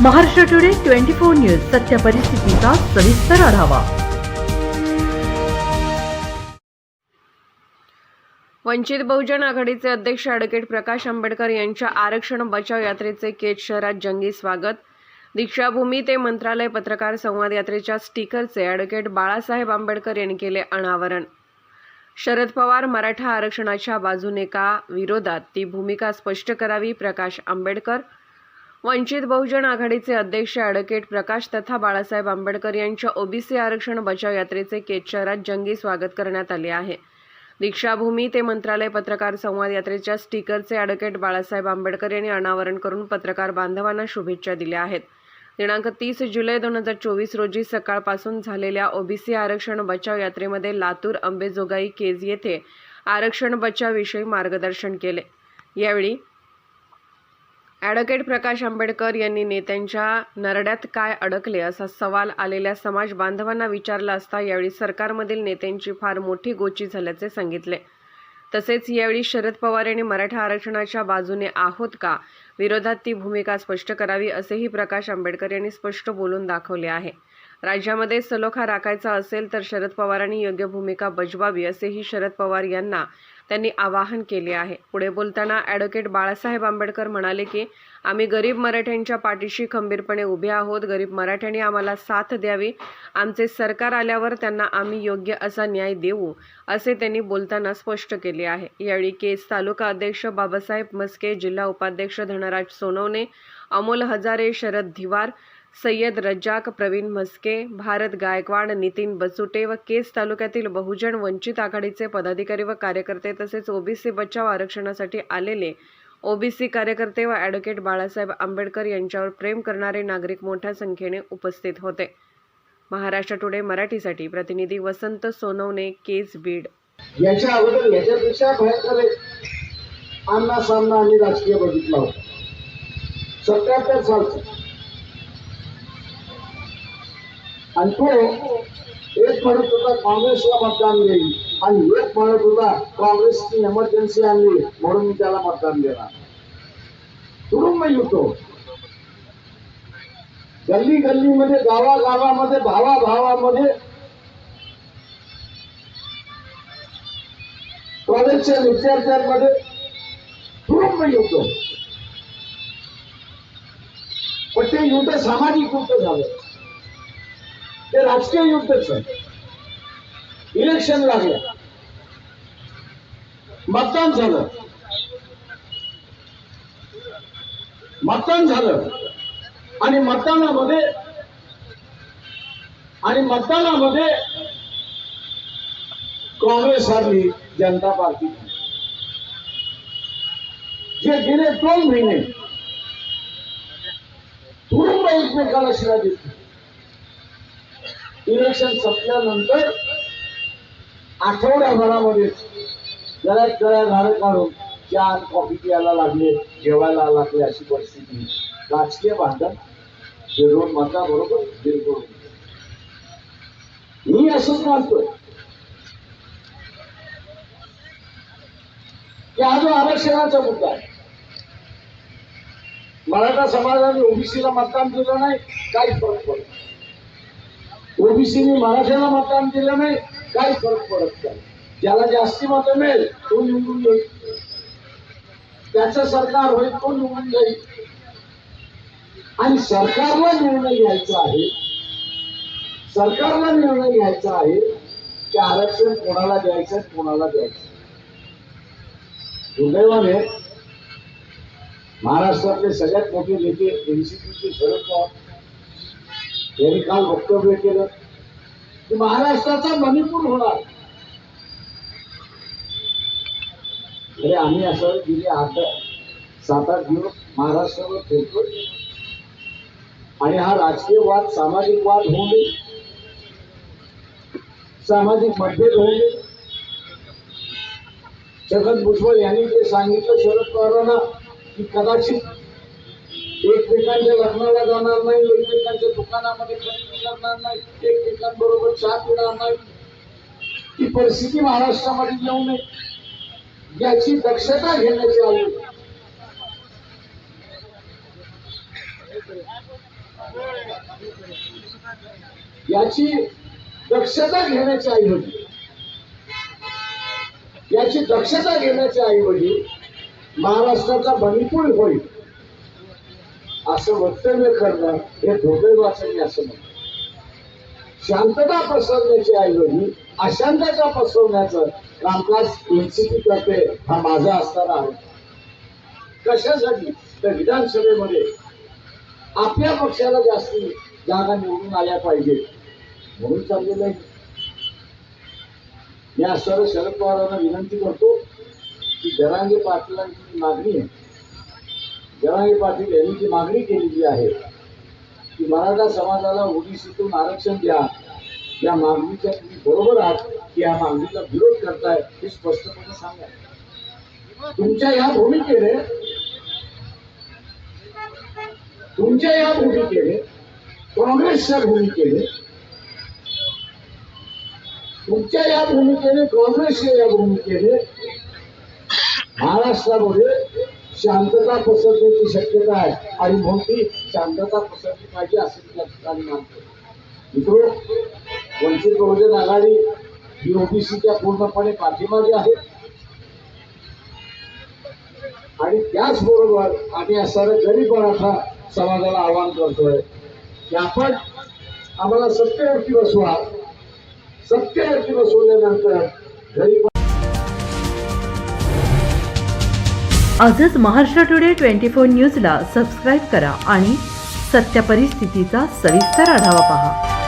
Maharashtra today 24 news सत्य परिस्थितीचा सविस्तर आढावा। वंचित बहुजन आघाडीचे अध्यक्ष ॲडव्होकेट प्रकाश आंबेडकर यांच्या आरक्षण बचाव यात्रेचे केज शहरात जंगी स्वागत। दीक्षाभूमी ते मंत्रालय पत्रकार संवाद यात्रेच्या स्टिकरचे ॲडव्होकेट बाळासाहेब आंबेडकर यांनी केले अनावरण। शरद पवार मराठा आरक्षणाच्या बाजूने का, विरोधात ती भूमिका स्पष्ट करावी। प्रकाश आंबेडकर। वंचित बहुजन आघाडीचे अध्यक्ष ॲडव्होकेट प्रकाश तथा बाळासाहेब आंबेडकर यांच्या ओबीसी आरक्षण बचाव यात्रेचे केज शहरात जंगी स्वागत करण्यात आले आहे। दीक्षाभूमी ते मंत्रालय पत्रकार संवाद यात्रेच्या स्टिकरचे ॲडव्होकेट बाळासाहेब आंबेडकर यांनी अनावरण करून पत्रकार बांधवांना शुभेच्छा दिल्या आहेत। दिनांक 30 जुलै 2024 रोजी सकाळपासून झालेल्या ओबीसी आरक्षण बचाव यात्रेमध्ये लातूर, अंबेजोगाई, केज येथे आरक्षण बचावाविषयी मार्गदर्शन केले। यावेळी ॲडव्होकेट प्रकाश आंबेडकर यांनी नेत्यांच्या नरड्यात काय अडकले असा सवाल आलेल्या समाज बांधवांना विचारला असता यावेळी सरकारमधील नेत्यांची फार मोठी गोची झाल्याचे सांगितले। तसेच यावेळी शरद पवार यांनी मराठा आरक्षणाच्या बाजूने आहोत का, विरोधात ती भूमिका स्पष्ट करावी असेही प्रकाश आंबेडकर यांनी स्पष्ट बोलून दाखवले आहे। राज्यामध्ये सलोखा राखायचा असेल तर शरद पवारांनी योग्य भूमिका बजवावी असेही शरद पवार यांना त्यांनी आवाहन केले आहे। पुढे बोलताना ॲडव्होकेट बाळासाहेब आंबेडकर म्हणाले की आम्ही गरीब मराठ्यांच्या पाठीशी खंबीरपणे उभे आहोत। गरीब मराठ्यांनी आम्हाला साथ द्यावी। आमचे सरकार आल्यावर त्यांना आम्ही योग्य असा न्याय देऊ असे त्यांनी बोलताना स्पष्ट केले आहे। यावेळी केज तालुका अध्यक्ष बाबासाहेब मस्के, जिल्हा उपाध्यक्ष धनराज सोनवणे, अमोल हजारे, शरद धिवार, सय्यद रज्जाक, प्रवीण मस्के, भारत गायकवाड, नितीन बचुटे व केज तालुक्यातील बहुजन वंचित आघाडीचे पदाधिकारी व कार्यकर्ते तसेच ओबीसी बचाव आरक्षणासाठी आलेले ओबीसी कार्यकर्ते व ॲडव्होकेट बाळासाहेब आंबेडकर यांच्यावर प्रेम करणारे नागरिक मोठ्या संख्येने उपस्थित होते। महाराष्ट्र टुडे मराठीसाठी प्रतिनिधी वसंत सोनवणे, केज, बीड। याच्या अगोदर याच्यापेक्षा भयंकर आमना सामना आम्ही राजकीय बघितला होता 77 सालचा, आणि तो एक म्हणत होता काँग्रेसला मतदान देईल आणि एक म्हणत होता काँग्रेसची इमर्जन्सी आणली म्हणून मी त्याला मतदान देणार। तुरुंग होतो गल्ली गल्लीमध्ये, गावागावामध्ये, भावाभावामध्ये, कॉलेजच्या विद्यार्थ्यांमध्ये तुरुंग होतो। पण ते युद्ध सामाजिक युद्ध झालं, ते राजकीय युद्धच आहे। इलेक्शन लागलं, मतदान झालं, आणि मतदानामध्ये काँग्रेस हरली, जनता पार्टी। जे गेले 2 महिने तुरुंग एकमेकाला शिव्या देत, इलेक्शन संपल्यानंतर आठवड्याभरामध्ये गळ्यात झाडं काढून चहा कॉफी प्यायला लागले, जेवायला लागले, अशी परिस्थिती। राजकीय भांडण विरोध मताबरोबर बिलकुल। मी असंच मानतोय की हा जो आरक्षणाचा मुद्दा आहे, मराठा समाजाने ओबीसीला मतदान दिलं नाही, काही फरक पडत नाही। ओबीसीने मराठ्याला मतदान दिलं नाही, काही फरक पडत नाही। ज्याला जास्ती मतं मिळेल तो निवडून येईल, त्याचं सरकार होईल, तो निवडून जाईल। आणि सरकारला निर्णय घ्यायचा आहे की आरक्षण कोणाला द्यायचं, कोणाला द्यायचं। दुर्दैवाने महाराष्ट्रातले सगळ्यात मोठे नेते एनसीपीचे शरद पवार यांनी काल वक्तव्य केलं की महाराष्ट्राचा मणिपूर होणार। अरे आम्ही असं गेले 7-8 दिवस महाराष्ट्रावर फिरतोय आणि हा राजकीय वाद, सामाजिक वाद होऊ नये, सामाजिक मतभेद होऊ नये। छगन भुजबळ यांनी ते सांगितलं शरद पवारांना की कदाचित एकमेकांच्या लग्नाला जाणार नाही, एकमेकांच्या दुकानामध्ये खरेदी करणार नाही, एकमेकांबरोबर चहा पिणार नाही। ही परिस्थिती महाराष्ट्रामध्ये येऊ नये याची दक्षता घेण्याची आवश्यकता आहे। याची दक्षता घेण्याच्या ऐवजी महाराष्ट्राचा मणिपूर होईल असं वक्तव्य करणं हे दुर्दैवाचं मी असं म्हणतो. शांतता पसरवण्याच्या ऐवजी अशांतता पसरवण्याचं कामकाज एनसीपी करते हा माझा असणारा आहे. कशासाठी? तर विधानसभेमध्ये आपल्या पक्षाला जास्ती जागा निवडून आल्या पाहिजे म्हणून चाललेलं आहे. मी असणाऱ्या शरद पवारांना विनंती करतो की जरांगे पाटलांची मागणी आहे, जरांगे पाटील यांनी जी मागणी केलेली आहे की मराठा समाजाला ओबीसीतून आरक्षण द्या, या मागणीच्या तुम्ही बरोबर आहात की या मागणीला विरोध करताय हे स्पष्टपणे सांगा. तुमच्या या भूमिकेने काँग्रेसच्या भूमिकेने महाराष्ट्रामध्ये शांतता पसरण्याची शक्यता आहे आणि मोठी शांतता पसरली पाहिजे असं मी या ठिकाणी मानतो. मित्रो, वंचित बहुजन आघाडी ही ओबीसीच्या पूर्णपणे पाठीमागे आहे आणि त्याचबरोबर आम्ही असणाऱ्या गरीब मराठा समाजाला आवाहन करतोय की आपण आम्हाला सत्तेवरती बसवा. सत्तेवरती बसवल्यानंतर गरीब आजच महाराष्ट्र टुडे 24 न्यूजला सबस्क्राईब करा आणि सत्य परिस्थितीचा सविस्तर आढावा पहा.